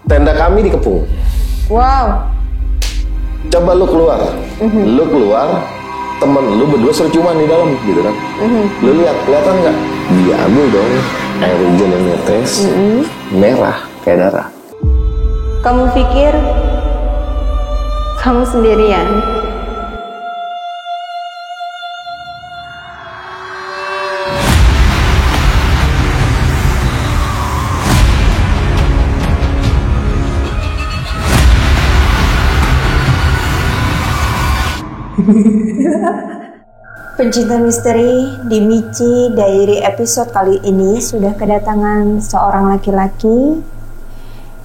Tenda kami dikepung. Wow. Coba lu keluar, temen lu berdua suruh ciuman di dalam gitu kan. Lu lihat, kelihatan nggak? Diambil dong air hujan yang netes, merah kayak darah. Kamu pikir kamu sendirian? Pencinta misteri di Michi Diary episode kali ini sudah kedatangan seorang laki-laki.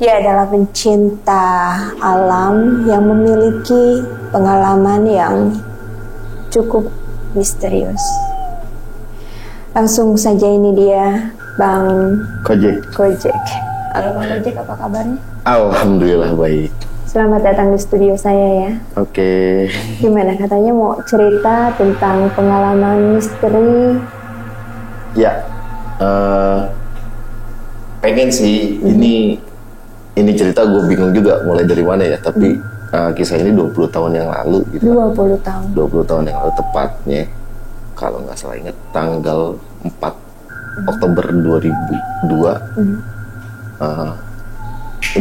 Dia adalah pencinta alam yang memiliki pengalaman yang cukup misterius. Langsung saja ini dia, Bang Kojek. Halo Bang Kojek, apa kabarnya? Alhamdulillah baik. Selamat datang di studio saya ya. Oke. Gimana, katanya mau cerita tentang pengalaman misteri? Ya, pengen sih. Ini cerita gue bingung juga mulai dari mana ya. Tapi kisah ini 20 tahun yang lalu gitu. 20 tahun. 20 tahun yang lalu tepatnya. Kalau nggak salah ingat tanggal 4 Oktober 2002.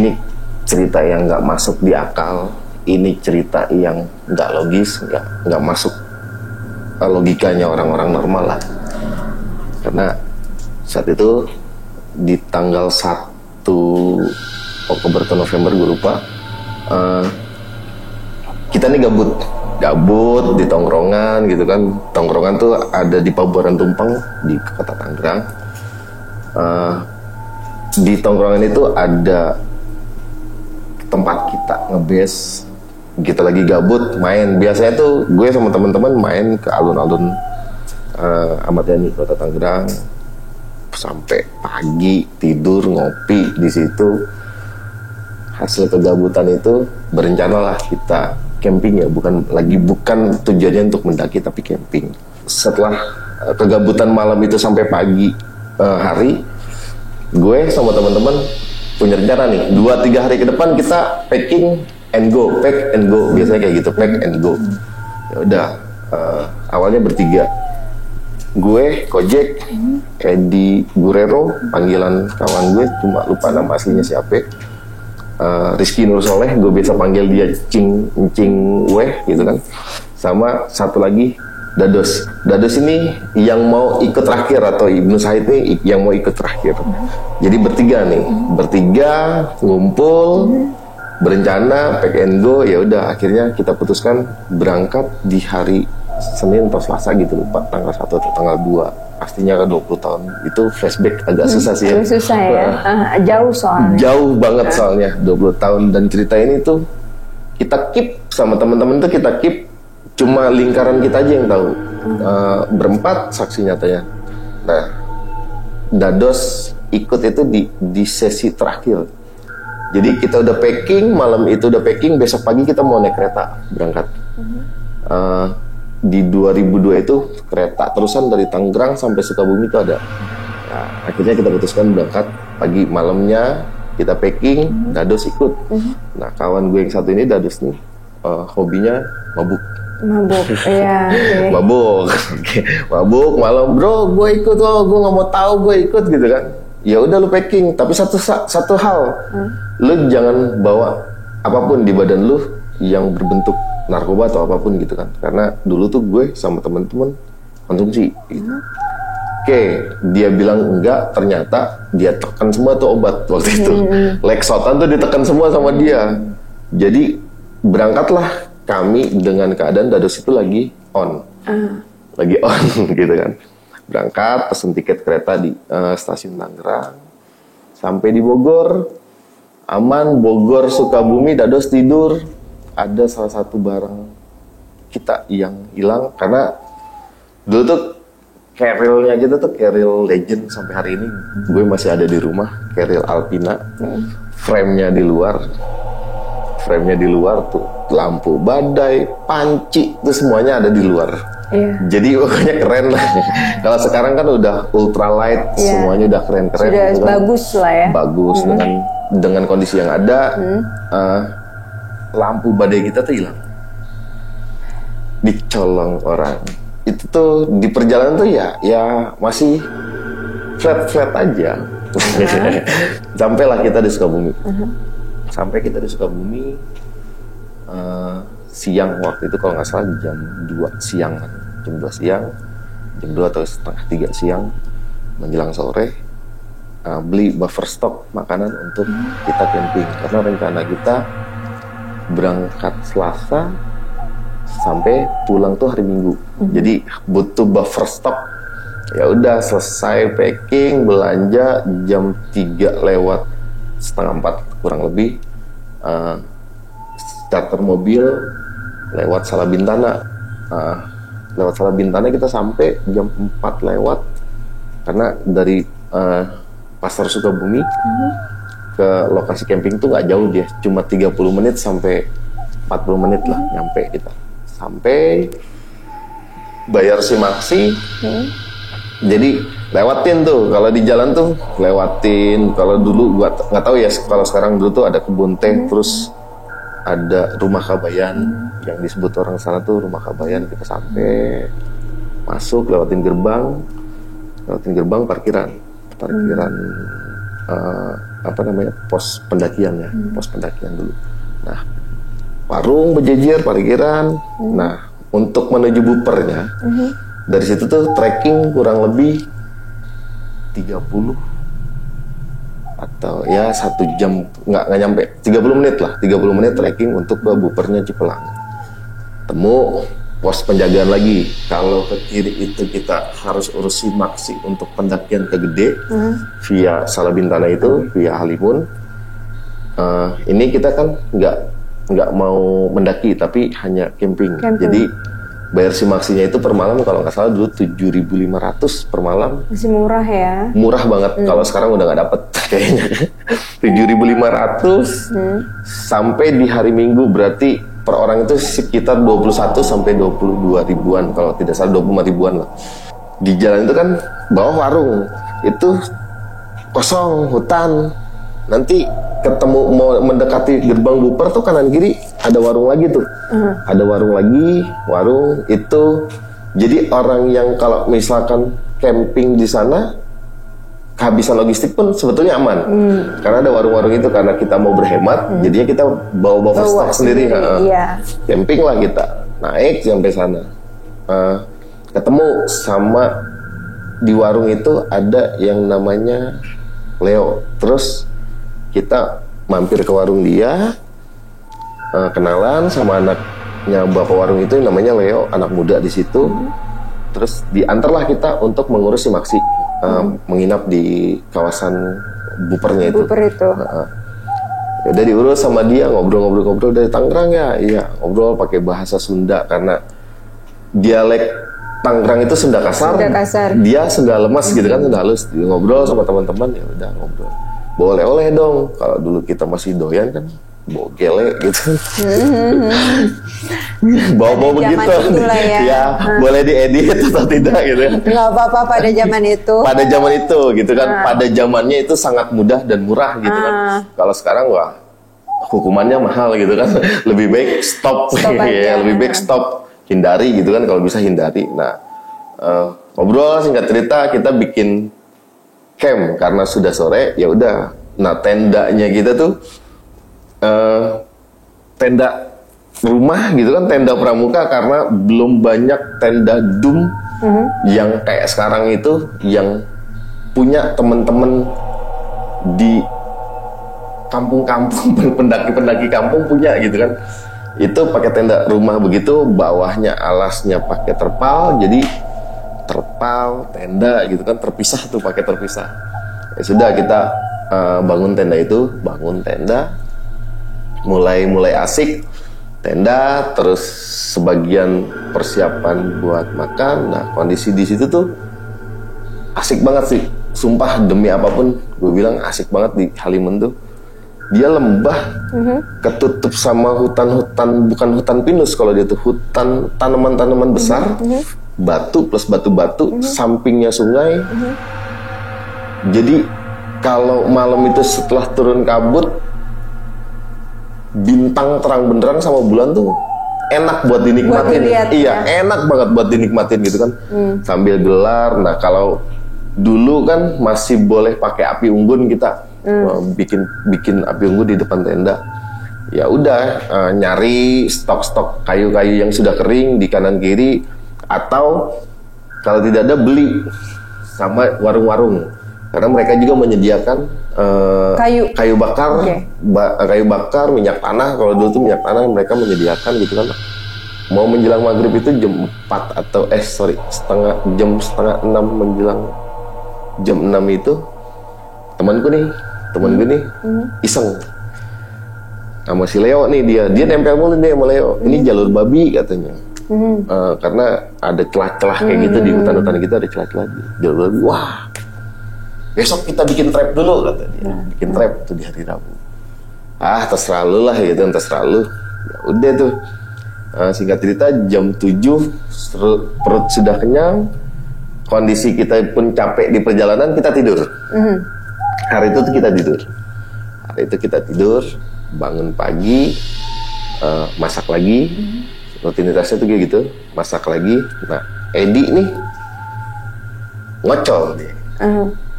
Ini cerita yang nggak masuk di akal, ini cerita yang nggak logis, nggak masuk logikanya orang-orang normal lah. Karena saat itu di tanggal 1 Oktober atau November gue lupa, kita nih gabut di tongkrongan gitu kan. Tongkrongan tuh ada di Pabuaran Tumpeng di kota Tangerang. Di tongkrongan itu ada tempat kita ngebase, kita lagi gabut main. Biasanya tuh gue sama teman-teman main ke alun-alun Ahmad Yani kota Tangerang sampai pagi, tidur ngopi di situ. Hasil kegabutan itu berencanalah kita camping ya, bukan tujuannya untuk mendaki tapi camping. Setelah kegabutan malam itu sampai pagi hari, gue sama teman-teman punya rencana nih, 2-3 hari ke depan kita pack and go, biasanya kayak gitu, pack and go. Ya udah, awalnya bertiga, gue, Kojek, Edi Gurero, panggilan kawan gue, cuma lupa nama aslinya siapa, Rizky Nur Soleh, gue biasa panggil dia Cing Weh gitu kan, sama satu lagi Dados ini yang mau ikut terakhir, atau Ibnu Said nih yang mau ikut terakhir. Jadi bertiga ngumpul, berencana pack and go. Ya udah, akhirnya kita putuskan berangkat di hari Senin atau Selasa gitu, lupa tanggal 1 atau tanggal 2. Pastinya kan 20 tahun itu flashback agak susah sih ya. Susah ya. Jauh soalnya. Jauh banget soalnya 20 tahun, dan cerita ini tuh kita keep sama teman-teman tuh, kita keep cuma lingkaran kita aja yang tahu. Berempat saksi nyatanya. Nah, Dados ikut itu di sesi terakhir. Jadi kita udah packing, malam itu udah packing, besok pagi kita mau naik kereta berangkat. Di 2002 itu kereta terusan dari Tangerang sampai Sukabumi itu ada. Nah, akhirnya kita putuskan berangkat pagi, malamnya kita packing, Dados ikut. Nah, kawan gue yang satu ini, Dados nih, hobinya mabuk, iya. Okay. Mabuk malam, bro, gue ikut, gue nggak mau tahu, gue ikut gitu kan. Ya udah, lu packing, tapi satu hal, lu jangan bawa apapun di badan lu yang berbentuk narkoba atau apapun gitu kan. Karena dulu tuh gue sama teman-teman konsumsi. Gitu. Oke, dia bilang enggak, ternyata dia tekan semua tuh obat waktu itu. Lexotan tuh ditekan semua sama dia. Jadi berangkatlah kami dengan keadaan Dados itu lagi on gitu kan. Berangkat, pesen tiket kereta di stasiun Tangerang, sampai di Bogor, aman. Bogor Sukabumi, Dados tidur. Ada salah satu barang kita yang hilang, karena dulu tuh carrier-nya kita tuh carrier legend sampai hari ini. Gue masih ada di rumah, carrier Alpina, frame-nya di luar tuh, lampu badai, panci, itu semuanya ada di luar. Jadi pokoknya keren lah. Kalau sekarang kan udah ultralight, semuanya udah keren-keren. Sudah gitu kan. bagus lah ya. Bagus dengan kondisi yang ada. Lampu badai kita tuh hilang, dicolong orang. Itu tuh di perjalanan tuh ya masih flat aja. Sampailah kita di Sukabumi. Sampai kita di Sukabumi siang waktu itu, kalau nggak salah jam 2 siang kan. Jam 2 siang, jam 2 atau setengah 3 siang menjelang sore, beli buffer stock makanan untuk kita camping. Karena rencana kita berangkat Selasa sampai pulang tuh hari Minggu. Jadi butuh buffer stock. Ya udah, selesai packing, belanja jam 3 lewat setengah 4 kurang lebih, charter mobil lewat Salabintana. Lewat Salabintana kita sampai jam 4 lewat, karena dari Pasar Sukabumi ke lokasi camping tuh nggak jauh, dia cuma 30 menit sampai 40 menit lah nyampe kita. Sampai bayar simaksi. Jadi lewatin tuh, kalau di jalan tuh lewatin. Kalau dulu gua nggak tahu ya, kalau sekarang dulu tuh ada kebun teh, terus ada rumah Kabayan yang disebut orang sana tuh rumah Kabayan. Kita sampai masuk, lewatin gerbang parkiran apa namanya, pos pendakian ya, pos pendakian dulu. Nah, warung berjejer parkiran. Nah, untuk menuju bupernya dari situ tuh trekking kurang lebih 30 atau ya 1 jam, nggak nyampe 30 menit lah, 30 menit trekking untuk ke bupernya Cipelang. Temu pos penjagaan lagi. Kalau ke kiri itu kita harus urus simaksi untuk pendakian ke Gede via Salabintana itu, via Halimun. Ini kita kan nggak mau mendaki, tapi hanya camping. Jadi bayar simaksinya itu per malam kalau nggak salah dulu 7.500 per malam. Masih murah ya? Murah banget. Kalau sekarang udah nggak dapet kayaknya. 7.500 sampai di hari Minggu, berarti per orang itu sekitar 21 sampai 22 ribuan, kalau tidak salah 25 ribuan lah. Di jalan itu kan bawah warung itu kosong, hutan. Nanti ketemu mau mendekati gerbang buper tuh kanan kiri ada warung lagi tuh. Ada warung itu. Jadi orang yang kalau misalkan camping di sana, kehabisan logistik pun sebetulnya aman. Karena ada warung-warung itu, karena kita mau berhemat, jadinya kita bawa stok sendiri. Camping lah kita, naik sampai sana. Ketemu sama di warung itu ada yang namanya Leo. Terus kita mampir ke warung dia, kenalan sama anaknya bapak warung itu yang namanya Leo, anak muda di situ. Terus diantarlah kita untuk mengurus simaksi, menginap di kawasan bupernya itu. Buper itu. Udah diurus sama dia, ngobrol dari Tangerang ya, iya ngobrol pakai bahasa Sunda karena dialek Tangerang itu Sunda kasar. Dia Sunda lemas gitu kan, Sunda halus. Ngobrol sama teman-teman, ya udah ngobrol. Boleh dong, kalau dulu kita masih doyan kan, bawa gele gitu. Bawa begitu. Ya, boleh diedit atau tidak gitu. Nggak apa-apa pada zaman itu. Pada zaman itu gitu kan. Pada zamannya itu sangat mudah dan murah gitu kan. Kalau sekarang wah, hukumannya mahal gitu kan. Lebih baik stop ya, lebih baik stop, hindari gitu kan, kalau bisa hindari. Nah, ngobrol singkat cerita kita bikin camp karena sudah sore, ya udah. Nah, tendanya kita tuh tenda rumah gitu kan, tenda pramuka, karena belum banyak tenda dum yang kayak sekarang itu, yang punya teman-teman di kampung-kampung, pendaki-pendaki kampung punya gitu kan. Itu pakai tenda rumah begitu, bawahnya alasnya pakai terpal, jadi terpal, tenda gitu kan, terpisah tuh, pakai terpisah. Ya sudah, kita bangun tenda, mulai asik tenda, terus sebagian persiapan buat makan. Nah, kondisi di situ tuh asik banget sih, sumpah demi apapun gue bilang asik banget di Halimun tuh. dia lembah, ketutup sama hutan-hutan, bukan hutan pinus kalau dia tuh hutan tanaman-tanaman besar, batu plus batu-batu, sampingnya sungai. Jadi kalau malam itu setelah turun kabut, bintang terang benderang sama bulan tuh enak buat dinikmatin. Iya, enak banget buat dinikmatin gitu kan. Sambil gelar. Nah, kalau dulu kan masih boleh pakai api unggun kita. Bikin api unggun di depan tenda. Ya udah, nyari stok-stok kayu-kayu yang sudah kering di kanan kiri, atau kalau tidak ada beli sama warung-warung. Karena mereka juga menyediakan kayu bakar, kayu bakar, minyak tanah. Kalau dulu tuh minyak tanah mereka menyediakan gitu kan. Mau menjelang maghrib itu jam 4 atau jam setengah 6 menjelang jam 6 itu temanku nih iseng sama si Leo nih, dia nempel mulu nih sama Leo. Ini jalur babi katanya. Karena ada celah-celah kayak gitu di hutan-hutan kita, ada celah-celah jalur babi. Wah, besok kita bikin trap dulu kata dia. Bikin trap tuh di hari Rabu. Terserah lu lah gitu, terserah lu. Ya udah tuh. Singkat cerita jam 7 perut sudah kenyang, kondisi kita pun capek di perjalanan, kita tidur. Hari itu kita tidur, bangun pagi, masak lagi. Rutinitasnya tuh kayak gitu, masak lagi. Nah, Edi nih ngocol dia.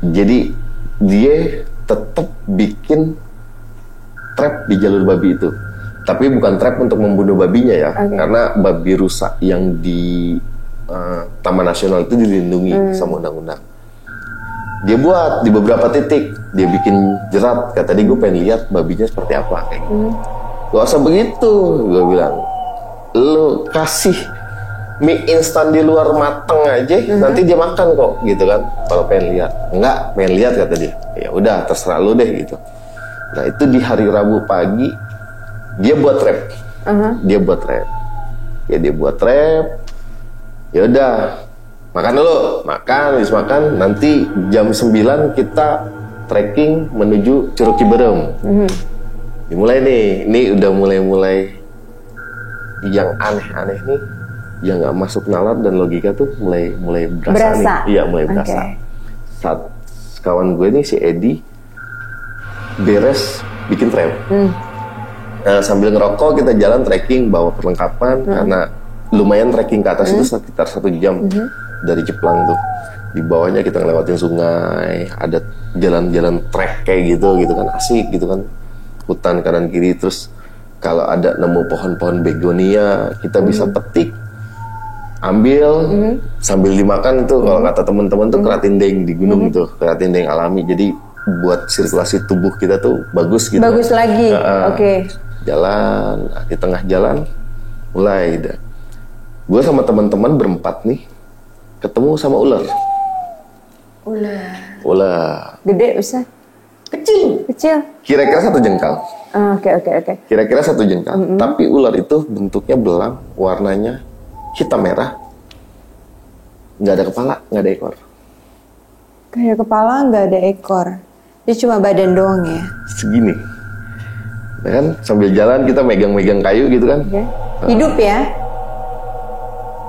Jadi dia tetap bikin trap di jalur babi itu. Tapi bukan trap untuk membunuh babinya ya. Karena babi rusa yang di Taman Nasional itu dilindungi sama undang-undang. Dia buat di beberapa titik, dia bikin jerat. Kata dia, gue pengen lihat babinya seperti apa kayak gitu. Gak usah begitu, gue bilang. Lu kasih mie instan di luar mateng aja, nanti dia makan kok, gitu kan. Kalau pengen lihat, enggak, pengen lihat kata dia. Ya udah, terserah lu deh gitu. Nah itu di hari Rabu pagi dia buat trap, dia buat trap. Ya udah, makan dulu, habis makan, nanti jam 9 kita trekking menuju Curug Ciberem. Dimulai nih, ini udah mulai yang aneh-aneh nih, yang nggak masuk nalar dan logika tuh mulai berasa nih. Iya, mulai berasa. Saat kawan gue nih si Edi beres bikin trap. Nah, sambil ngerokok kita jalan trekking, bawa perlengkapan karena lumayan trekking ke atas itu sekitar 1 jam dari Jeplang tuh. Di bawahnya kita ngelewatin sungai, ada jalan-jalan trek kayak gitu kan, asik gitu kan. Hutan kanan kiri, terus kalau ada nemu pohon-pohon begonia kita bisa petik, ambil sambil dimakan tuh. Kalau kata teman-teman tuh keratindeng di gunung tuh, keratindeng alami. Jadi buat sirkulasi tubuh kita tuh bagus gitu. Bagus lagi. Jalan, di tengah jalan mulai dah. Gue sama teman-teman berempat nih ketemu sama ular. Gede bisa? Kecil. Kira-kira 1 jengkal. Oke. Kira-kira 1 jengkal. Tapi ular itu bentuknya belang, warnanya hitam merah, nggak ada kepala, nggak ada ekor. Kayak kepala nggak ada ekor. Dia cuma badan doang ya. Segini. Nah kan sambil jalan kita megang-megang kayu gitu kan. Hidup ya?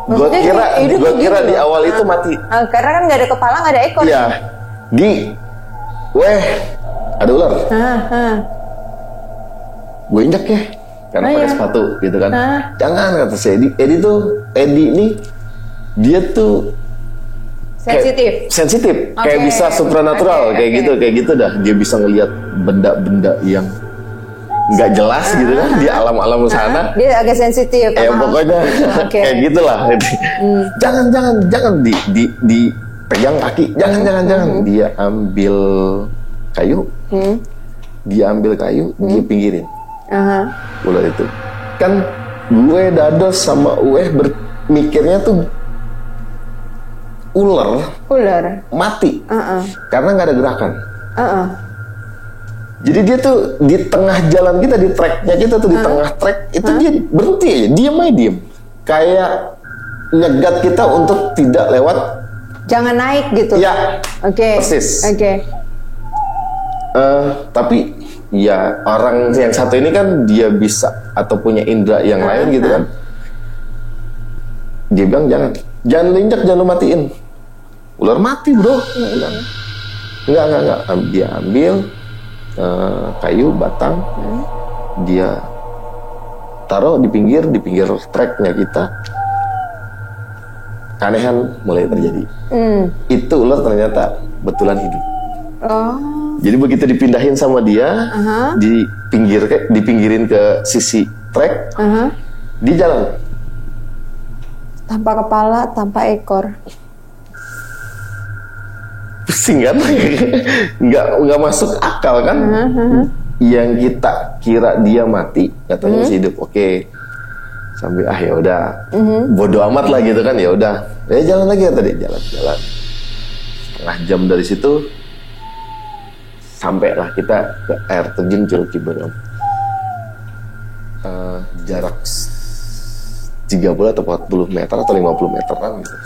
Gue kira di awal itu mati. Karena kan nggak ada kepala, nggak ada ekor. Iya. Ada ular. Gue injak ya, karena pakai sepatu gitu kan. Jangan, kata si Edi nih, dia tuh sensitif, kayak bisa supranatural, kayak gitu dah. Dia bisa ngelihat benda-benda yang nggak jelas gitu kan di alam-alam sana. Dia agak sensitif. Pokoknya kayak gitulah. Jangan dipegang kaki, jangan. Dia ambil kayu, dia pinggirin. Ular itu kan, gue Dados sama Ueh mikirnya tuh ular mati karena nggak ada gerakan. Jadi dia tuh di tengah jalan kita, di treknya kita tuh, di tengah trek itu dia berhenti aja, diem kayak nyegat kita untuk tidak lewat, jangan naik gitu ya. Persis. Tapi ya orang yang satu ini kan dia bisa atau punya indera yang lain gitu kan. Dia bilang jangan lu injak, jangan lu matiin. Ular mati bro. Enggak. Dia ambil kayu batang, dia taruh di pinggir treknya kita. Keanehan mulai terjadi. Itu ular ternyata betulan hidup. Jadi begitu dipindahin sama dia, dipinggirin ke sisi trek, dia jalan. Tanpa kepala, tanpa ekor. Pusing kan? nggak masuk akal kan? Yang kita kira dia mati, katanya masih hidup. Oke. Sampai ya udah. Bodoh amat lah gitu kan, ya udah. Jalan lagi ya tadi, jalan. Setengah jam dari situ sampailah kita ke air terjun Curug Ciberem. Jarak 30 atau 40 meter atau 50 meteran gitu.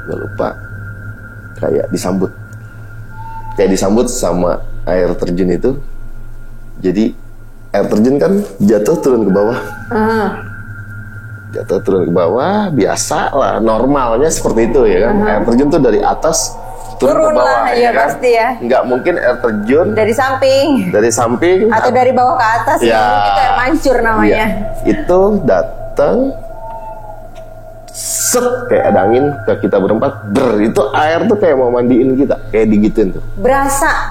Gue lupa. Kayak disambut sama air terjun itu. Jadi air terjun kan jatuh turun ke bawah. Jatuh turun ke bawah, biasa lah, normalnya seperti itu ya kan. Air terjun tuh dari atas turun ke bawah lah, ya kan? Pasti ya. Nggak mungkin air terjun dari samping atau dari bawah ke atas ya. Itu air mancur namanya. Ya, itu datang set kayak ada angin ke kita berempat, itu air tuh kayak mau mandiin kita, kayak digituin tuh. Berasa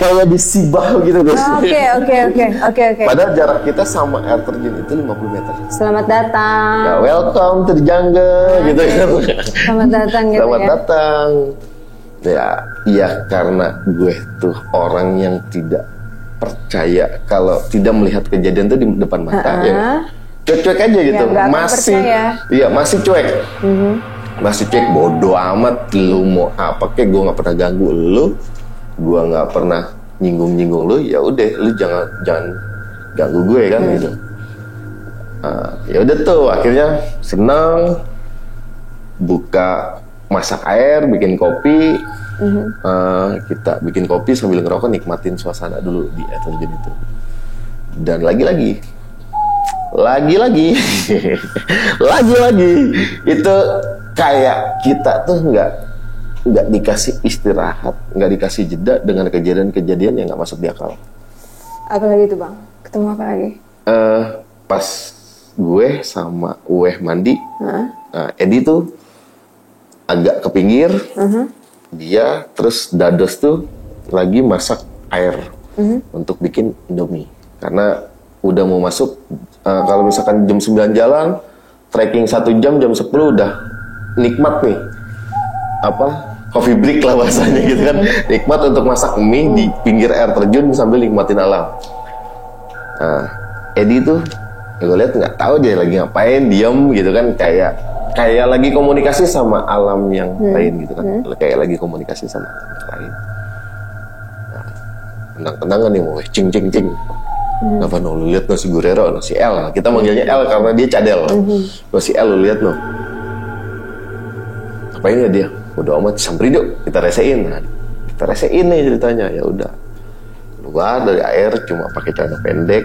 kayak disibah gitu guys. Oke. Padahal jarak kita sama air terjun itu 50 meter. Selamat datang. Ya, welcome to the jungle gitu kan. Selamat datang gitu. Selamat datang. Ya karena gue tuh orang yang tidak percaya kalau tidak melihat kejadian tuh di depan mata ya. Cuek-cuek aja gitu. Masih cuek. Masih cuek, bodoh amat lu mau apa kek, gue nggak pernah ganggu lu. Gue nggak pernah nyinggung lu, ya udah lu jangan ganggu gue kan gitu. Ya udah tuh akhirnya senang, buka masak air, bikin kopi. Kita bikin kopi sambil ngerokok, nikmatin suasana dulu di air terjun itu. Dan lagi-lagi itu kayak kita tuh nggak dikasih istirahat, nggak dikasih jeda dengan kejadian-kejadian yang nggak masuk di akal. Apalagi itu bang? Ketemu apa lagi? Pas gue sama Uweh mandi, Edi tuh agak ke pinggir, dia terus Dados tuh lagi masak air untuk bikin Indomie. Karena udah mau masuk, kalau misalkan jam 9 jalan, trekking 1 jam 10 udah nikmat nih. Coffee break lah bahasanya gitu kan. Nikmat untuk masak mie di pinggir air terjun sambil nikmatin alam. Edi tuh, gue lihat nggak tahu dia lagi ngapain, diam gitu kan, kayak lagi komunikasi sama alam yang lain gitu kan. Kayak lagi komunikasi sama alam yang lain. Tenang-tenangan nih, mau cing. Apa lu lihat no si Guerrero, no si El. Kita manggilnya El karena dia cadel. No si El, lu lihat no. Apain ya dia? Udah amat, samperin yuk, kita resein. Kita resein nih ceritanya. Ya udah. Keluar dari air cuma pakai celana pendek.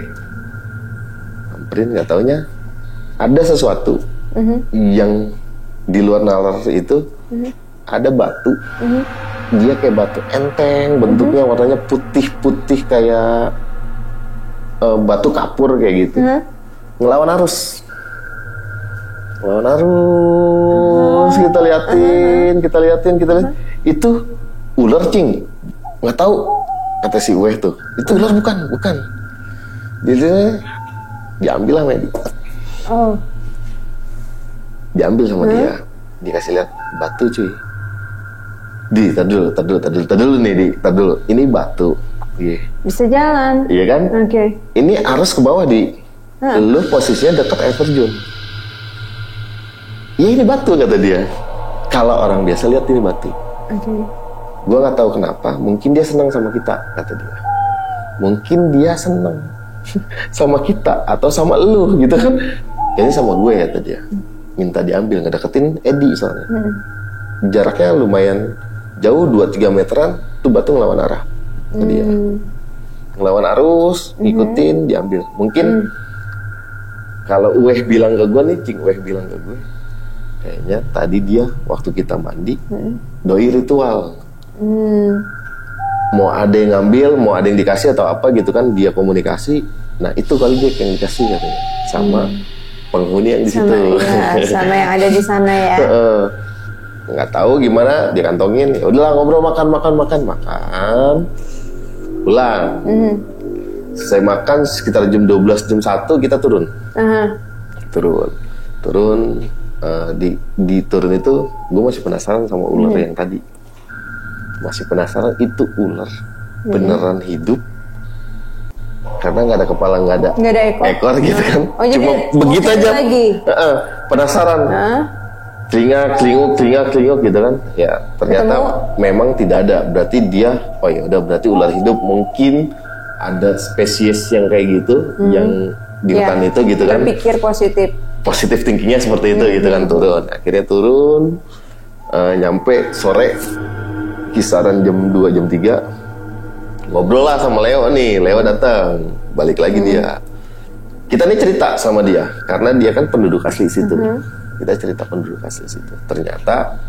Samperin, nggak taunya ada sesuatu yang di luar nalar itu ada batu. Dia kayak batu enteng, bentuknya warnanya putih-putih kayak batu kapur kayak gitu. Ngelawan arus. Kita liatin. Itu ular cing. Nggak tahu, kata si Uweh tuh. Itu ular bukan. Dia diambil sama dia. Diambil sama dia. Dikasih lihat batu cuy. Tar dulu nih. Ini batu. Bisa jalan. Iya kan? Oke. Ini arus ke bawah lu posisinya dekat air terjun. Ya ini batu kata dia. Kalau orang biasa lihat ini batu. Gue nggak tahu kenapa. Mungkin dia senang sama kita kata dia. Mungkin dia senang sama kita atau sama lu gitu kan? Kayaknya sama gue kata dia. Minta diambil, ngedeketin Edi soalnya. Jaraknya lumayan jauh, 2-3 meteran. Tuh batu ngelawan arah ke dia. ngelawan arus, ngikutin, diambil. Mungkin kalau Uweh bilang ke gue nih, Cing Uweh bilang ke gue, kayaknya tadi dia waktu kita mandi doi ritual. Mau ada yang ngambil, mau ada yang dikasih atau apa gitu kan, dia komunikasi. Nah itu kali Jack yang dikasih katanya sama penghuni yang di situ. Iya, sama yang ada di sana ya. Nggak tahu gimana, dia kantongin. Ya udahlah ngobrol, makan. Pulang. Saya makan sekitar jam 12, jam 1 kita turun. Turun. Di turun itu gue masih penasaran sama ular yang tadi. Masih penasaran itu ular beneran hidup, karena nggak ada kepala, nggak ada ekor gitu kan. Cuma begitu aja penasaran. Telinga kelinguk gitu kan. Ya ternyata memang tidak ada. Berarti dia, oh ya udah, berarti ular hidup. Mungkin ada spesies yang kayak gitu, yang di hutan itu gitu kan. Berpikir positif thinkingnya seperti itu gitu kan. Turun, akhirnya turun, nyampe sore kisaran jam 2 jam 3, ngobrol lah sama Leo nih. Leo datang, balik lagi dia. Kita nih cerita sama dia karena dia kan penduduk asli situ. Kita cerita penduduk asli situ. Ternyata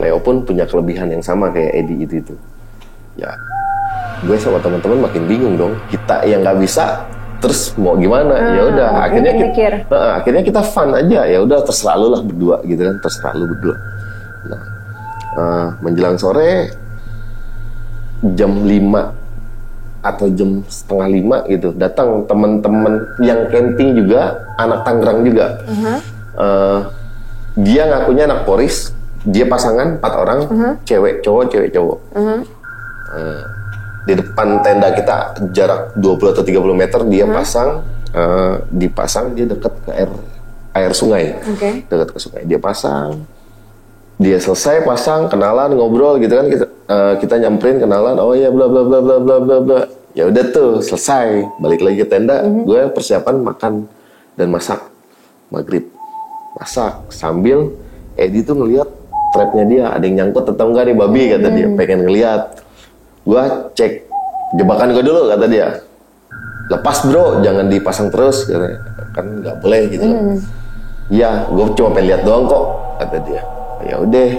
Leo pun punya kelebihan yang sama kayak Edi itu. Ya, gue sama teman-teman makin bingung dong. Kita yang nggak bisa, terus mau gimana? Ya udah, akhirnya kita fun aja. Ya udah, terserah lu lah berdua gitu kan, terserah lu berdua. Nah, menjelang sore jam 5 atau jam setengah 5 gitu, datang teman-teman yang camping juga, anak Tangerang juga. Dia ngakunya anak Poris, dia pasangan 4 orang, cewek cowok. Di depan tenda kita jarak 20 atau 30 meter dia dipasang, dia dekat ke air sungai. Dekat ke sungai dia pasang. Dia selesai pasang, kenalan, ngobrol gitu kan, kita nyamperin, kenalan, oh ya bla bla bla bla bla bla bla. Ya udah tuh, selesai, balik lagi ke tenda. Gue persiapan makan dan masak maghrib. Masak sambil Edi tuh ngeliat trapnya dia, ada yang nyangkut atau enggak nih babi, kata dia, pengen ngeliat. Gue cek jebakan gue dulu, kata dia. Lepas bro, jangan dipasang terus, katanya. Kan nggak boleh gitu kan. Iya, gue cuma pengen lihat doang kok, kata dia. Ya udah,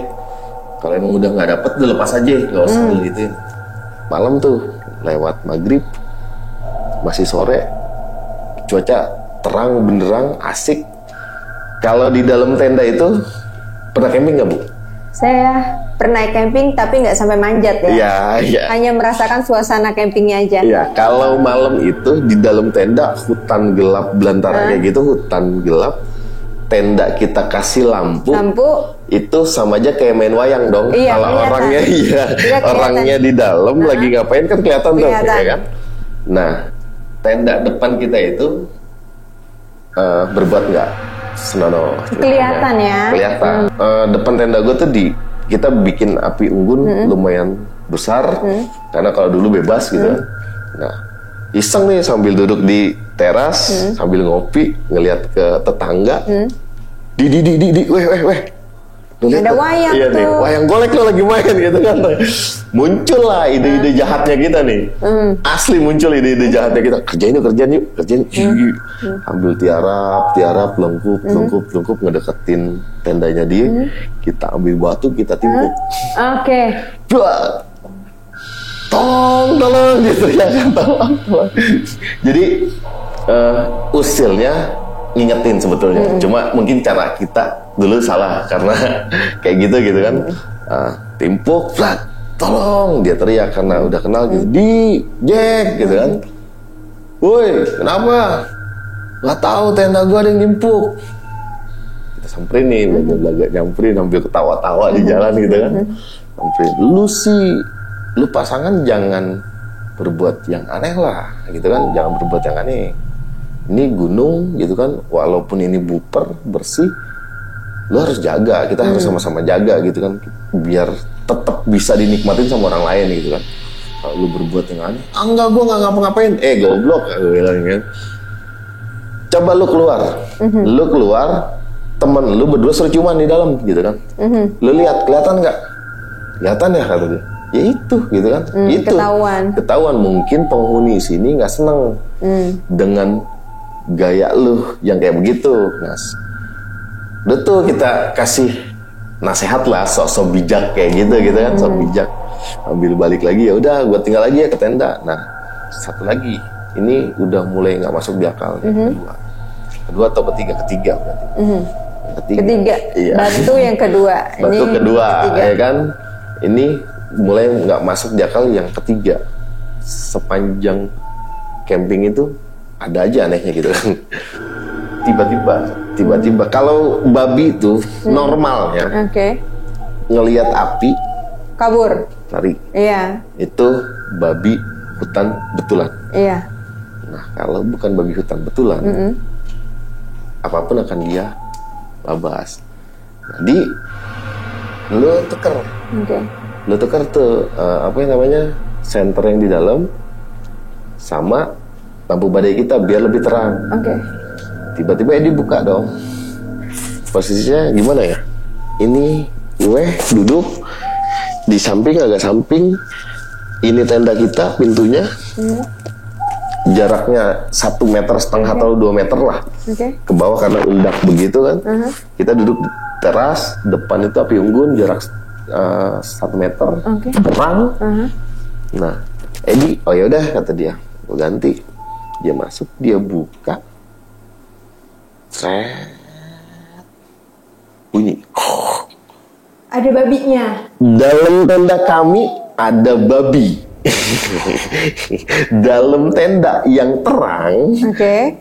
kalau emang udah nggak dapet, udah lepas aja, nggak usah gituin. Malam tuh lewat maghrib, masih sore, cuaca terang benderang, asik. Kalau di dalam tenda itu pernah camping nggak Bu? Saya pernah camping tapi nggak sampai manjat ya. Iya. Hanya merasakan suasana campingnya aja. Iya. Kalau malam itu di dalam tenda, hutan gelap belantara kayak gitu, hutan gelap. Tenda kita kasih lampu itu sama aja kayak main wayang dong. Kalau orangnya di dalam lagi ngapain kan kelihatan tuh ya kan. Nah, tenda depan kita itu berbuat nggak senonoh. Kelihatan ya. Kelihatan. Depan tenda gue tuh kita bikin api unggun lumayan besar karena kalau dulu bebas gitu. Nah, iseng nih sambil duduk di teras sambil ngopi ngelihat ke tetangga. Weh. Ada wayang tuh. Nih, wayang golek lo lagi main gitu kan. Muncul lah ide-ide jahatnya kita nih. Asli muncul ide-ide jahatnya kita. Kerjain yuk. Ambil tiarap, lengkup ngedeketin tendanya dia. Kita ambil batu, kita timpuk. Oke. Tolong gitu ya kan, tolong. Jadi usilnya ngingetin sebetulnya, cuma mungkin cara kita dulu salah karena kayak gitu kan. Timpuk, flat, tolong, dia teriak karena udah kenal gitu, Jack gitu kan. Woi, kenapa? Nggak tahu tenda gua ada yang nimpuk. Kita samperin nih, belaga nyamperin sambil ketawa-tawa di jalan gitu kan. Samperin, lu pasangan jangan berbuat yang aneh lah gitu kan, jangan berbuat yang aneh. Ini gunung gitu kan, walaupun ini buper bersih, lu harus jaga, kita harus sama-sama jaga gitu kan, biar tetap bisa dinikmatin sama orang lain gitu kan. Kalau lu berbuat yang aneh, enggak, gua nggak ngapa-ngapain, goblok, aku bilang kan. Coba lu keluar, temen lu berdua suruh ciuman di dalam gitu kan. Lu lihat, kelihatan nggak? Kelihatan ya, kata dia. ya itu gitu kan. Itu ketahuan mungkin penghuni sini nggak seneng dengan gaya lu yang kayak begitu. Nah, udah tuh kita kasih nasihat lah, sok-sok bijak kayak gitu kan, sok bijak. Ambil balik lagi, ya udah gua tinggal lagi ya ke tenda. Nah, satu lagi ini udah mulai nggak masuk di akal. Kedua atau ketiga berarti. Ketiga. Iya. Batu yang kedua. Batu kedua, ya kan. Ini mulai nggak masuk di akal yang ketiga. Sepanjang camping itu ada aja anehnya gitu kan. Tiba-tiba kalau babi itu normalnya ngelihat api kabur, lari. Iya. Itu babi hutan betulan. Iya. Nah, kalau bukan babi hutan betulan, apapun akan dia labas. Jadi lu tuker. Lu tuker tuh apa yang namanya senter yang di dalam sama lampu badai kita biar lebih terang. Tiba-tiba Edi buka dong. Posisinya gimana ya? Ini gue duduk di samping, agak samping. Ini tenda kita, pintunya. Jaraknya 1,5 meter atau 2 meter lah. Ke bawah karena undak begitu kan. Kita duduk di teras, depan itu api unggun, jarak 1 meter. Terang. Nah, Edi, oh yaudah kata dia, gue ganti. Dia masuk, dia buka. Bunyi. Ada babinya. Dalam tenda kami ada babi. Dalam tenda yang terang,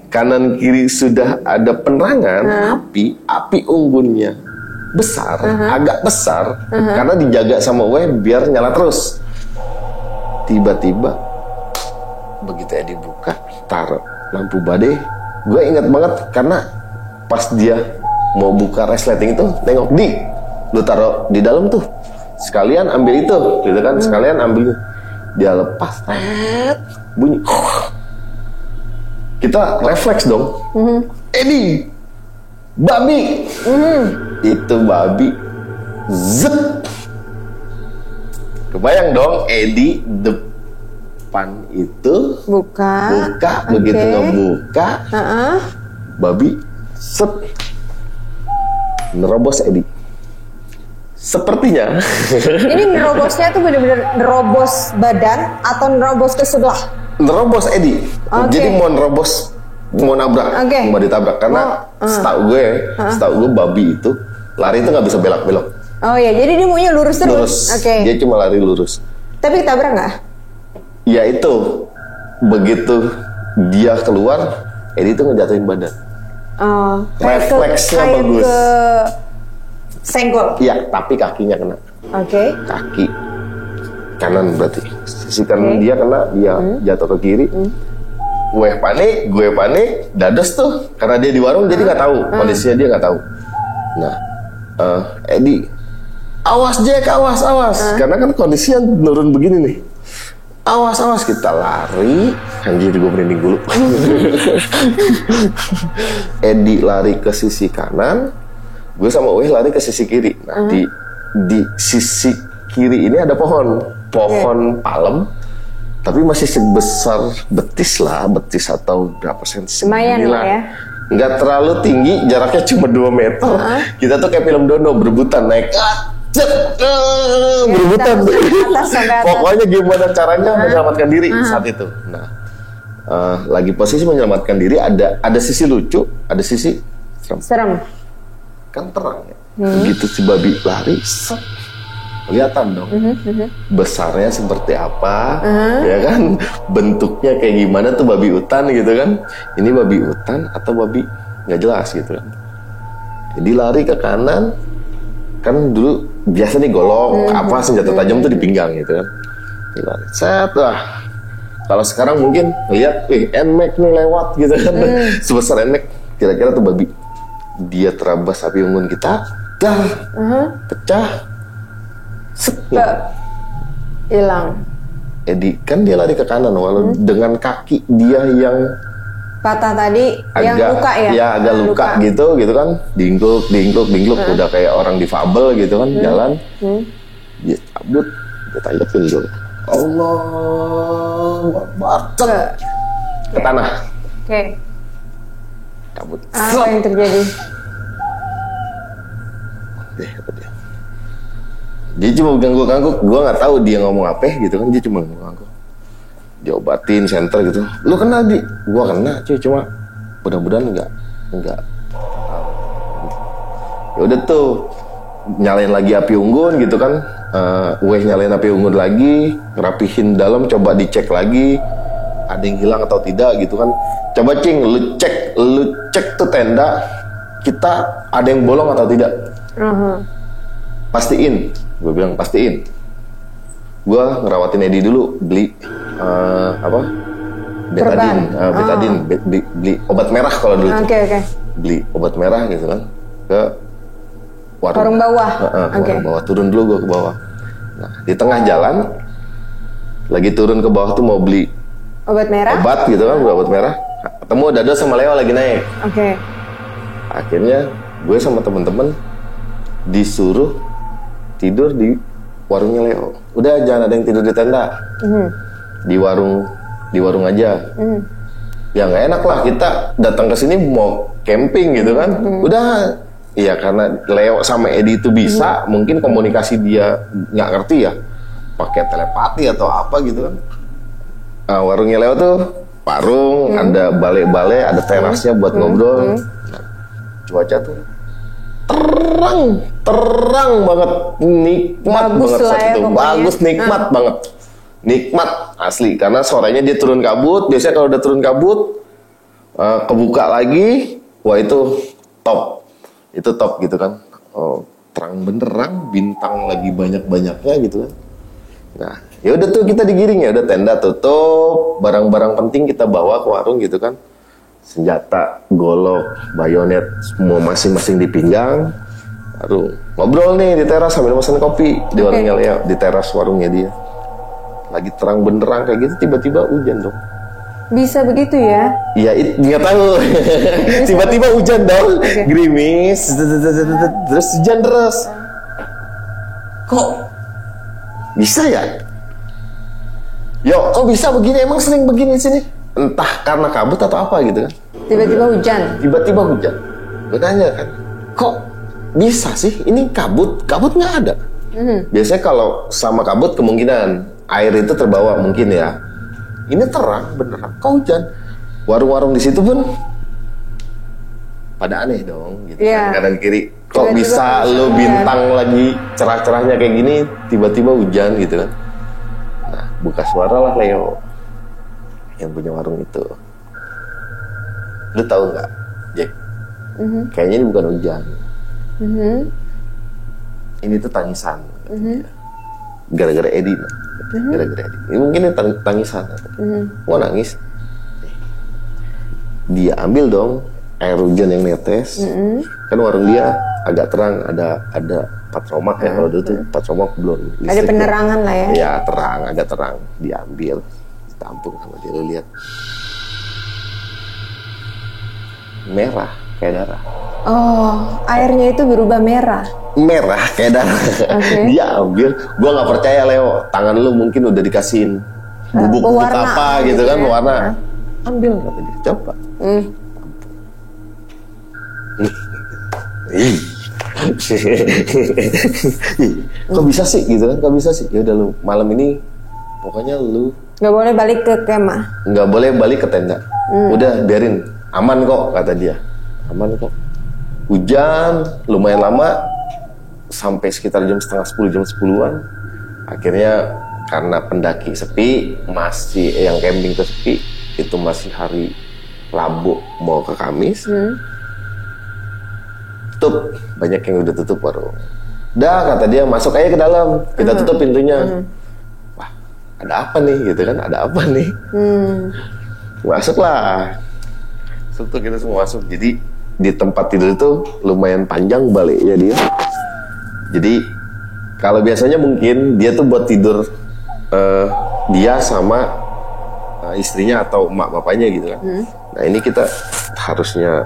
kanan kiri sudah ada penerangan api unggunnya besar, agak besar, karena dijaga sama gue biar nyala terus. Tiba-tiba begitu ya dibuka, taruh lampu badai. Gue ingat banget karena pas dia mau buka resleting itu, nengok lu taruh di dalam tuh, sekalian ambil itu, gitu kan, sekalian ambil. Dia lepas, bunyi. Kita refleks dong. Edi, babi. Itu babi. Zep. Kebayang dong, Edi depan itu buka begitu ngebuka, babi set nerobos Edi. Sepertinya ini nerobosnya tuh benar-benar nerobos badan atau nerobos ke sebelah? Nerobos Edi. Jadi mau nerobos, mau nabrak, mau ditabrak karena setahu gue babi itu lari itu nggak bisa belok-belok. Oh ya, jadi dia maunya lurus terus. Dia cuma lari lurus. Tapi ketabrak nggak? Ya itu, begitu dia keluar, Edi tuh ngejatuhin badan. Refleksnya bagus. Senggol. Iya, tapi kakinya kena. Kaki kanan berarti. Sisi kanan dia kena, dia jatuh ke kiri. Gue panik, dados tuh. Karena dia di warung, jadi nggak tahu kondisinya, dia nggak tahu. Nah, Edi, awas Jack, awas. Karena kan kondisinya nurun begini nih. Awas, kita lari. Anjir, gue merinding dulu. Edi lari ke sisi kanan. Gue sama Wih lari ke sisi kiri. Nah, di sisi kiri ini ada pohon palem, tapi masih sebesar betis atau berapa senti. Lumayan lah ya. Nggak terlalu tinggi, jaraknya cuma 2 meter. Kita tuh kayak film Dono, berebutan naik. Berebutan. Pokoknya gimana caranya menyelamatkan diri saat itu. Nah, lagi posisi menyelamatkan diri, ada sisi lucu, ada sisi serem. Kan terang ya. Begitu si babi lari, kelihatan dong besarnya seperti apa, ya kan, bentuknya kayak gimana tuh babi hutan gitu kan. Ini babi hutan atau babi nggak jelas gitu kan. Jadi lari ke kanan, kan dulu biasa nih golok senjata tajam tuh di pinggang gitu kan. Lari, kalau sekarang mungkin lihat, NMAX nih lewat gitu kan, sebesar NMAX, kira-kira tuh babi. Dia terabas api unggun kita, pecah, hilang. Edi kan dia lari ke kanan, walau dengan kaki dia yang patah tadi, yang luka ya? Ya agak luka gitu kan, diingluk, udah kayak orang difabel gitu kan, jalan. Dia cabut, Ditanjepin dulu. Allah, Akbar. Ke tanah. Oke. Cabut. Apa yang terjadi? Dia cuma ganggu-ganggu, gue nggak tahu dia ngomong apa gitu kan, dia cuma ganggu. Diobatin senter gitu. Lu kena di, gue kena cuy, cuma mudah-mudahan enggak. Ya udah tuh, nyalain lagi api unggun gitu kan. Nyalain api unggun lagi, ngerapihin dalam, coba dicek lagi ada yang hilang atau tidak gitu kan. Coba Cing, lu cek tuh tenda kita ada yang bolong atau tidak. Pastiin, gue bilang pastiin. Gue ngerawatin Edi dulu, beli betadin, beli obat merah kalau dulu. Beli obat merah gitu kan ke warung bawah. Warung bawah, turun dulu gue ke bawah. Nah, di tengah jalan lagi turun ke bawah tuh mau beli obat merah. Obat gitu kan, obat merah. Ketemu Dado sama Leo lagi naik. Akhirnya gue sama temen-temen disuruh tidur di warungnya Leo. Udah jangan ada yang tidur di tenda. Di warung aja. Ya nggak enak lah, kita datang ke sini mau camping gitu kan. Udah, iya karena Leo sama Edi itu bisa, mungkin komunikasi dia nggak ngerti ya, pakai telepati atau apa gitu kan. Nah, warungnya Leo tuh warung, ada balai-balai, ada terasnya buat ngobrol. Nah, cuaca tuh terang banget, nikmat bagus banget saat itu. Bagus, nikmat banget. Nikmat asli, karena sorenya dia turun kabut. Biasanya kalau udah turun kabut, kebuka lagi, wah itu top. Itu top gitu kan. Terang benderang, bintang lagi banyak-banyaknya gitu kan. Nah, ya udah tuh kita digiring, ya udah tenda tutup, barang-barang penting kita bawa ke warung gitu kan. Senjata, golok, bayonet, semua masing-masing dipinggang. Baru ngobrol nih di teras sambil pesan kopi di warungnya Leo, di teras warungnya dia. Lagi terang benderang kayak gitu, tiba-tiba hujan dong. Bisa begitu ya? Iya, nggak tahu. Tiba-tiba hujan dong, gerimis, terus hujan deras. Kok bisa ya? Yo, kok bisa begini? Emang sering begini sini? Entah karena kabut atau apa gitu kan. Tiba-tiba hujan. Tiba-tiba hujan. Gue tanya kan, kok bisa sih? Ini kabut nggak ada. Biasanya kalau sama kabut kemungkinan air itu terbawa mungkin ya. Ini terang beneran, kok hujan? Warung-warung di situ pun pada aneh dong, gitu kan, kanan kiri. Kok tiba-tiba bisa lo bintang lagi cerah-cerahnya kayak gini, tiba-tiba hujan gitu kan. Nah, buka suara lah Leo yang punya warung itu. Lu tahu nggak, Jack? Kayaknya ini bukan hujan. Ini tuh tangisan. Gara-gara Edi. Gara-gara Edi. Ini mungkin ini tangisan. Mau nangis? Dia ambil dong air hujan yang netes. Kan warung dia agak terang, ada patromak ya, kalau dulu tuh patromak belum listrik. Ada penerangan lah ya. Ya terang, agak terang. Diambil, ditampung sama dia, lu lihat. Merah kayak darah. Oh, airnya itu berubah merah. Merah kayak darah. Dia ambil, gua nggak percaya Leo, tangan lu mungkin udah dikasihin bubuk apa gitu kan, warna. Ambil kata dia, coba. Kok bisa sih gitu kan? Kok bisa sih? Ya udah lu malam ini pokoknya lu nggak boleh balik ke kemah. Nggak boleh balik ke tenda. Udah biarin, aman kok kata dia. Aman kok. Hujan lumayan lama sampai sekitar jam setengah 10, jam 10-an. Akhirnya karena pendaki sepi, masih yang camping tuh sepi, itu masih hari Rabu mau ke Kamis. Tutup, banyak yang udah tutup warung. Dah kata dia, masuk aja ke dalam, kita tutup pintunya. Wah, ada apa nih gitu kan, ada apa nih? Masuklah. Masuk tuh, kita semua masuk. Jadi di tempat tidur itu lumayan panjang baliknya dia. Jadi kalau biasanya mungkin dia tuh buat tidur dia sama istrinya atau emak bapaknya gitu kan. Nah ini kita harusnya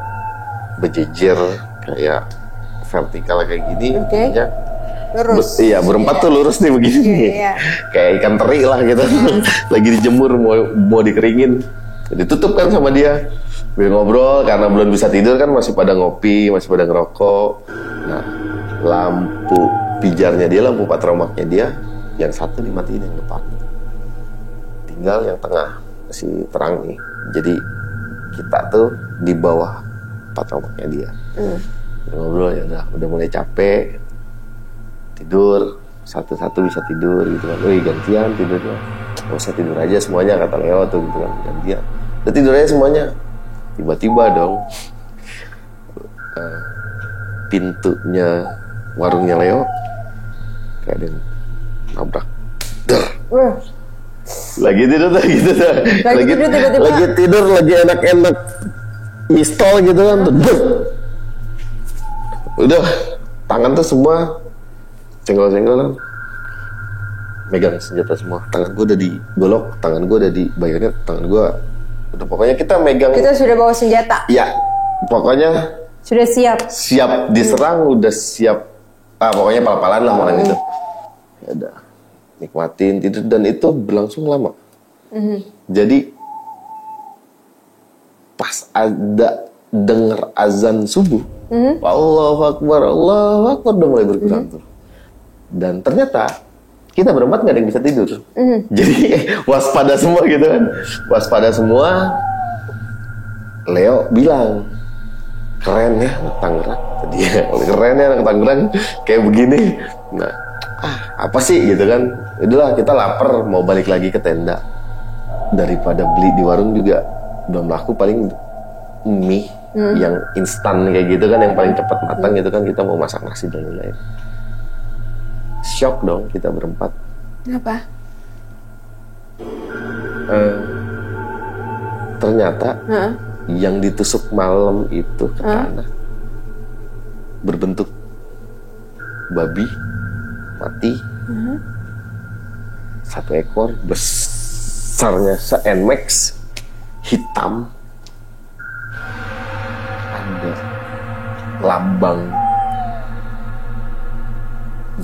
berjejer kayak vertikal kayak gini, lurus. Iya, berempat tuh lurus nih begini. Iya. Kayak ikan teri lah gitu. Lagi dijemur mau dikeringin. Ditutup kan sama dia. Biar ngobrol karena belum bisa tidur kan, masih pada ngopi, masih pada ngerokok. Nah, lampu pijarnya dia, lampu patromaknya dia, yang satu dimatiin yang depan. Tinggal yang tengah masih terang nih. Jadi kita tuh di bawah patromaknya dia. Ngobrol ya udah mulai capek. Tidur, satu-satu bisa tidur gitu kan. Wih, gantian tidurnya. Gak usah tidur aja semuanya, kata Leo tuh gitu kan. Gantian. Udah tidur aja semuanya. Tiba-tiba dong pintunya warungnya Leo kayak ada yang nabrak. Lagi tidur tuh gitu tuh. Lagi tidur, lagi enak-enak pistol gitu kan. Udah, tangan tuh semua senggol-senggolan, megang senjata semua. Tangan gue udah digolok, tangan gue udah di bayonet, tangan gue udah, pokoknya kita megang. Kita sudah bawa senjata. Ya, pokoknya sudah siap. Siap diserang, udah siap. Pokoknya pal-palan lah orang itu. Ya udah, nikmatin tidur, dan itu berlangsung lama. Jadi pas ada dengar azan subuh, Allahu Akbar udah mulai berkurang tuh. Dan ternyata kita berempat nggak ada yang bisa tidur. Jadi waspada semua gitu kan. Waspada semua. Leo bilang, keren ya anak Tangerang. Dia keren ya anak Tangerang kayak begini. Nah, apa sih gitu kan. Udahlah, kita lapar, mau balik lagi ke tenda. Daripada beli di warung juga belum laku, paling mie yang instan kayak gitu kan, yang paling cepat matang gitu kan. Kita mau masak nasi dan lain-lain. Shock dong kita berempat. Kenapa? Ternyata yang ditusuk malam itu ke tanah berbentuk babi mati. Satu ekor besarnya se-Nmax, hitam, ada lambang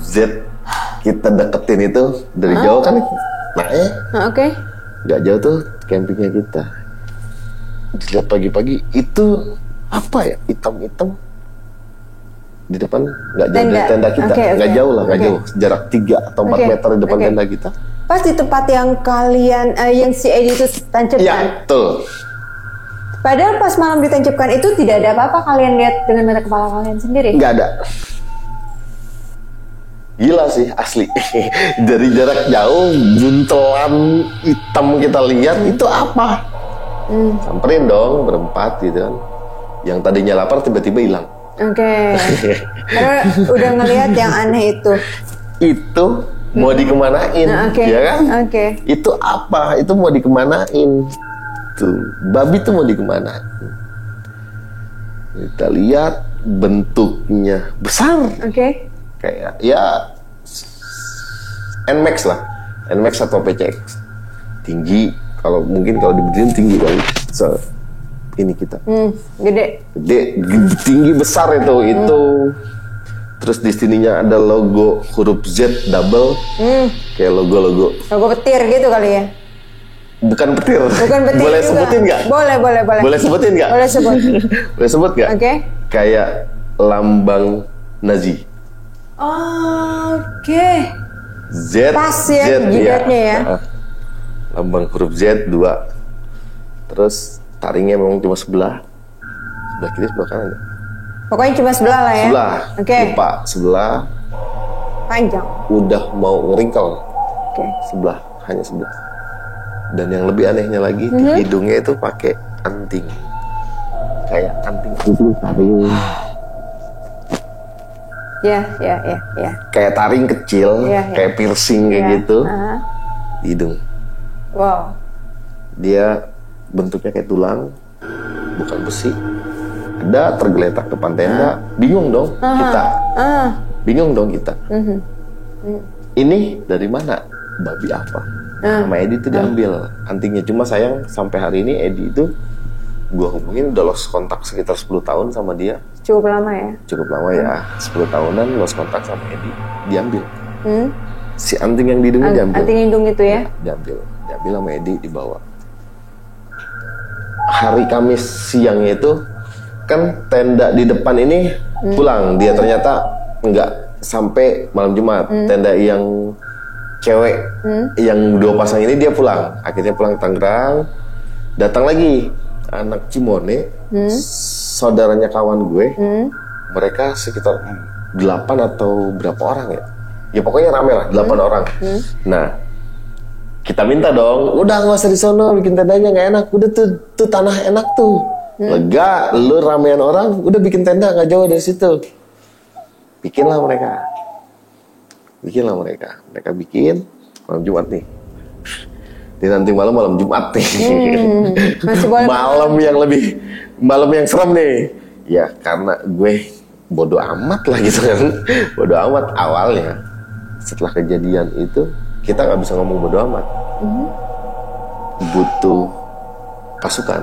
Z. Kita deketin itu dari jauh kan, Oke. Gak jauh tuh campingnya kita. Dilihat pagi-pagi itu apa ya, hitam-hitam di depan, nggak jauh dari tenda kita, nggak jauh lah, nggak jauh, jarak 3 atau 4 meter di depan tenda kita. Pas di tempat yang kalian, yang si Edi itu tancapkan. Iya, betul. Padahal pas malam ditancapkan itu tidak ada apa-apa, kalian lihat dengan mata kepala kalian sendiri. Nggak ada. Gila sih, asli. Dari jarak jauh, buntelan hitam kita lihat, itu apa? Samperin dong berempat gitu kan. Yang tadinya lapar tiba-tiba hilang. Oke. Karena udah ngelihat yang aneh itu. Itu mau dikemanain, ya kan? Itu apa? Itu mau dikemanain? Tuh, babi tuh mau dikemanain? Kita lihat bentuknya besar. Kayak ya Nmax lah, Nmax atau PCX. Tinggi, kalau diberdiriin tinggi kali. Ini kita. Gede, tinggi besar itu. Terus di sininya ada logo huruf Z double, kayak logo petir gitu kali ya. Bukan petir. Boleh juga sebutin nggak? Boleh. Boleh sebutin nggak? Boleh sebut. Boleh sebut nggak? Kayak lambang Nazi. Z. Pas ya jidatnya ya. Lambang huruf Z 2. Terus taringnya memang cuma sebelah kiri, sebelah kanan ya? Pokoknya cuma sebelah lah ya. Lupa, sebelah. Panjang. Udah mau ngeringkel. Sebelah, hanya sebelah. Dan yang lebih anehnya lagi, di hidungnya itu pakai anting. Kayak anting taring. Ya. Kayak taring kecil, kayak piercing kayak gitu. Di hidung. Wow. Dia bentuknya kayak tulang, bukan besi. Ada tergeletak depan tenda. Bingung dong kita. Bingung dong kita. Ini dari mana? Babi apa? Sama Edi itu diambil antingnya. Cuma sayang sampai hari ini Edi itu gua hubungin udah lost kontak sekitar 10 tahun sama dia. Cukup lama ya? Cukup lama ya, 10 tahunan lost kontak sama Edi, diambil. Si anting yang di hidungnya diambil. Anting hidung itu ya? Diambil sama Edi, dibawa. Hari Kamis siangnya itu kan tenda di depan ini pulang, dia ternyata nggak sampai malam Jumat. Tenda yang cewek yang 2 pasang ini dia pulang, akhirnya pulang ke Tangerang. Datang lagi anak Cimone, saudaranya kawan gue, mereka sekitar 8 atau berapa orang ya? Ya pokoknya rame lah, 8 orang. Nah, kita minta dong, udah nggak usah di sono bikin tendanya, nggak enak. Udah tuh tanah enak tuh, lega. Lu ramean orang, udah bikin tenda nggak jauh dari situ. Bikinlah mereka. Mereka bikin malam Jumat nih. Di nanti malam Jumat nih. Masih boleh malam yang serem nih. Ya karena gue bodoh amat lah gitu kan. Bodoh amat awalnya. Setelah kejadian itu kita nggak bisa ngomong bodoh amat. Butuh pasukan.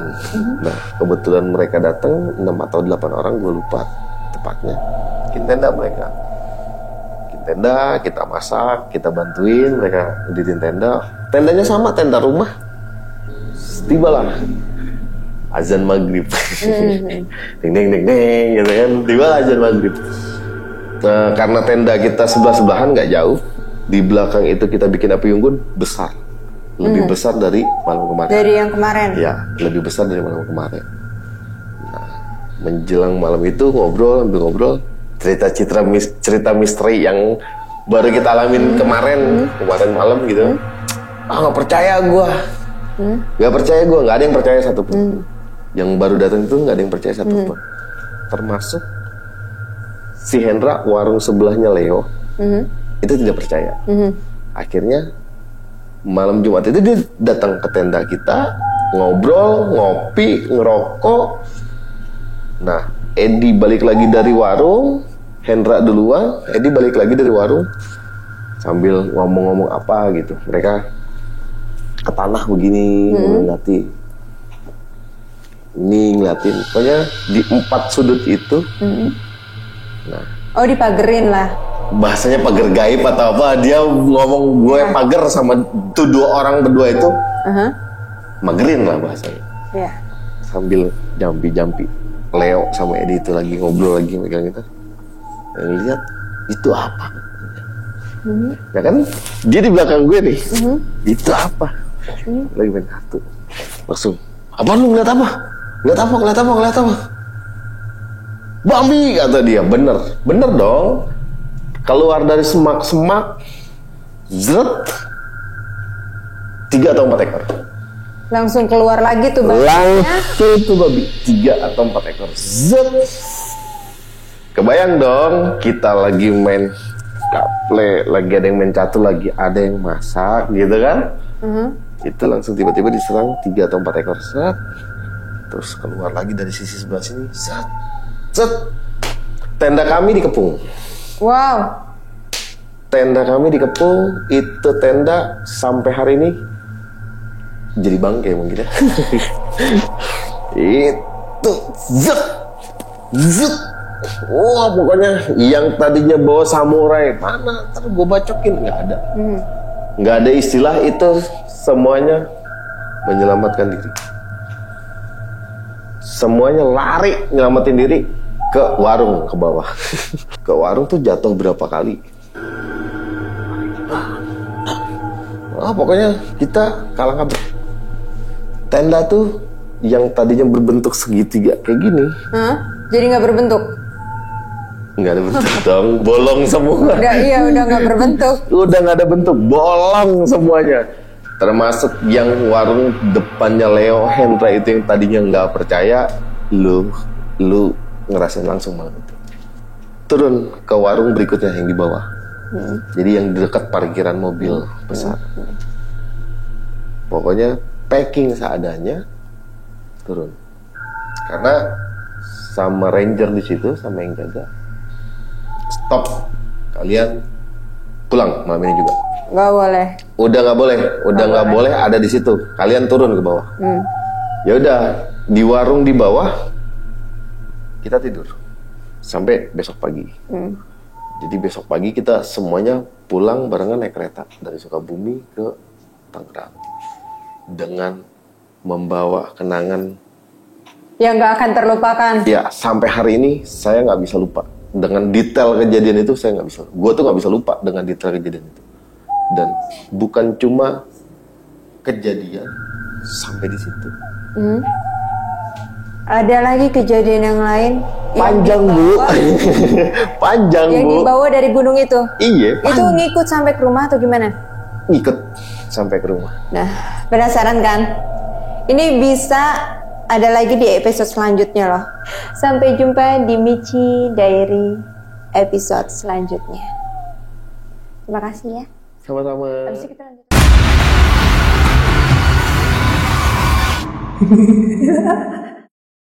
Nah kebetulan mereka datang 6 atau 8 orang, gue lupa tepatnya. Bikin tenda mereka. Tenda, kita masak, kita bantuin mereka ngeditin tenda. Tendanya sama tenda rumah. Tibalah azan maghrib. Ding ding gitu kan. Tibalah azan maghrib. Nah, karena tenda kita sebelah-sebelahan nggak jauh. Di belakang itu kita bikin api unggun besar. Lebih besar dari malam kemarin. Dari yang kemarin? Ya, lebih besar dari malam kemarin. Nah, menjelang malam itu ngobrol. Cerita misteri yang baru kita alamin kemarin malam gitu. Nggak percaya gue, nggak ada yang percaya satupun. Yang baru datang itu nggak ada yang percaya satupun. Termasuk si Hendra, warung sebelahnya Leo, itu tidak percaya. Akhirnya malam Jumat itu dia datang ke tenda kita, ngobrol, ngopi, ngerokok. Nah, Edi balik lagi dari warung, Hendra duluan, Edi balik lagi dari warung sambil ngomong-ngomong apa gitu. Mereka ke tanah begini, ngeliatin. Pokoknya di 4 sudut itu. Nah, dipagerin lah. Bahasanya pagar gaib atau apa? Dia ngomong gue pagar sama tuh 2 orang berdua itu. Magerin lah bahasanya. Sambil jampi-jampi. Leo sama Edi itu lagi ngobrol lagi megang kita. Yang lihat itu apa? Ya kan dia di belakang gue nih. Itu apa? Lagi main kartu. Langsung, apa lu ngeliat apa? Ngeliat apa? Babi, kata dia. Bener dong. Keluar dari semak-semak, zret, 3 atau 4 ekor. Langsung keluar lagi tuh babi. Langsung tuh babi 3 atau 4 ekor. Zet. Kebayang dong, kita lagi main gaple, lagi ada yang main catur, lagi ada yang masak gitu kan. Itu langsung tiba-tiba diserang 3 atau 4 ekor. Zet. Terus keluar lagi dari sisi sebelah sini. Zet. Zet. Tenda kami dikepung. Wow. Tenda kami dikepung. Itu tenda sampai hari ini jadi bangke mungkin ya. Itu zet. Wah, pokoknya yang tadinya bawa samurai mana, ntar gue bacokin, nggak ada. Nggak ada istilah itu, semuanya menyelamatkan diri. Semuanya lari nyelamatin diri ke warung, ke bawah. Ke warung tuh jatuh berapa kali. Pokoknya kita kalah kabur. Tenda tuh yang tadinya berbentuk segitiga kayak gini. Jadi nggak berbentuk? Nggak ada bentuk dong, bolong semua. Udah nggak berbentuk. Udah nggak ada bentuk, bolong semuanya. Termasuk yang warung depannya Leo, Hendra itu yang tadinya nggak percaya, lu ngerasain langsung malam itu. Turun ke warung berikutnya yang di bawah. Jadi yang dekat parkiran mobil besar. Pokoknya packing seadanya, turun. Karena sama ranger di situ, sama yang jaga, stop, kalian pulang malam ini juga. Nggak boleh. Udah nggak boleh ada di situ. Kalian turun ke bawah. Ya udah, di warung di bawah kita tidur. sampai besok pagi. Jadi besok pagi kita semuanya pulang barengan naik kereta dari Sukabumi ke Tangerang dengan membawa kenangan yang nggak akan terlupakan. Ya, sampai hari ini saya nggak bisa lupa dengan detail kejadian itu. Gue tuh nggak bisa lupa dengan detail kejadian itu. Dan bukan cuma kejadian sampai di situ. Ada lagi kejadian yang lain. Panjang Bu. Panjang yang Bu. Yang dibawa dari gunung itu. Iya. Itu ngikut sampai ke rumah atau gimana? Ngikut sampai ke rumah. Nah, penasaran kan? Ini bisa ada lagi di episode selanjutnya loh. Sampai jumpa di Michi Diary episode selanjutnya. Terima kasih ya. Sama-sama. Habis itu kita lanjut.